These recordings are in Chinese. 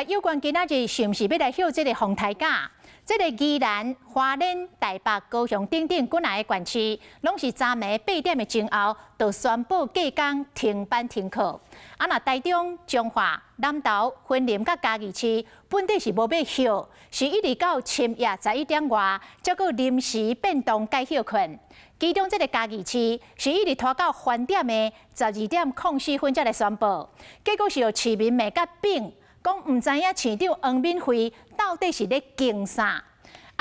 有关今仔日是毋是要来休这个风台假？这个宜兰、花莲、台北、高雄等等几内个县市，拢是昨暝8点的前后，就宣布隔工停班停课。那台中、彰化、南投、云林甲嘉义市本地是无要休，是一直到深夜11点外，才搁临时变动改休困。其中这个嘉义市是一直拖到翻点的12点04分才来宣布，结果是由市民骂甲丙。讲唔知影市长黄敏惠到底是咧惊啥？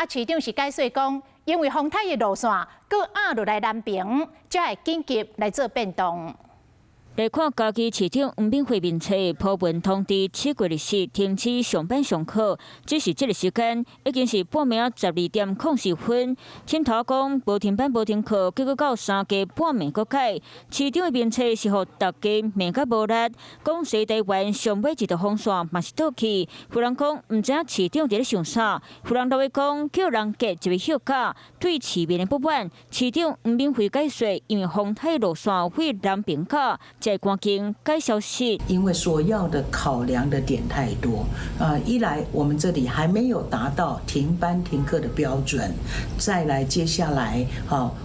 市长是解释讲，因为风台的路线搁压落来南平，才会紧急来做变动。来看嘉义市长黄敏惠面册普文通知7月20日停止上班上课，只是这个时间已经是半暝12点04分。请头讲无停班无停课，结果到3加半暝搁改。市长的面册是互大家骂甲无力，讲西台湾上尾一条风线嘛是倒去。有人讲唔知影市长伫咧想啥，有人落去讲叫人隔一位休假。对市民的不满，市长黄敏惠解说，因为风台路线会南平卡。在关键该消息，因为所要的考量的点太多，一来我们这里还没有达到停班停课的标准，再来接下来，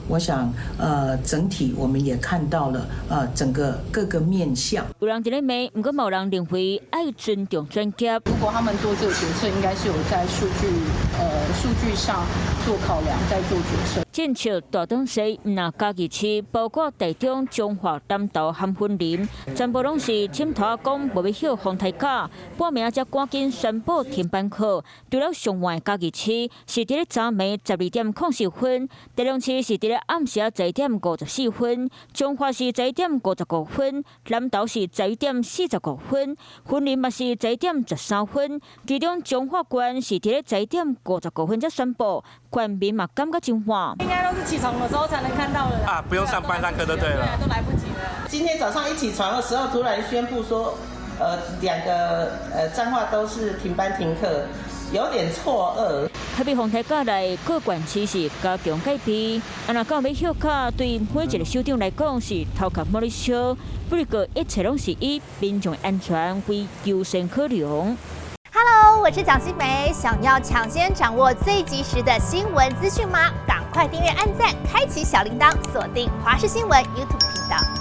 我想整体我们也看到了整个各个面向。有人在咧骂，不过某人认为爱尊重专家。如果他们做这个决策，应该是有在数据上做考量，再做决策。剑桥大东西那嘉义市，包括台中、彰化、南投和云林，全部拢是请头讲无要休风台假，半暝才赶紧宣布停班课。除了上晚嘉义市是伫咧昨暝12点04分，台中市是伫咧暗时11点54分，彰化是11点55分，南投是11点45分，云林嘛是11点13分，其中彰化县是伫咧11点55分才宣布，县民嘛感觉真晚。应该都是起床的时候才能看到的啦。不用上班上课就对了。对啊，都来不及了。今天早上一起床的时候，突然宣布说，2个彰化都是停班停课，有点错愕。特别风台假内各县市是加强戒备，若到要休假，对每一个首长来讲是头壳摸咧烧，不过一切拢是以民众安全为优先考量。Hello， 我是蒋欣梅。想要抢先掌握最及时的新闻资讯吗？赶快订阅、按赞、开启小铃铛，锁定华视新闻 YouTube 频道。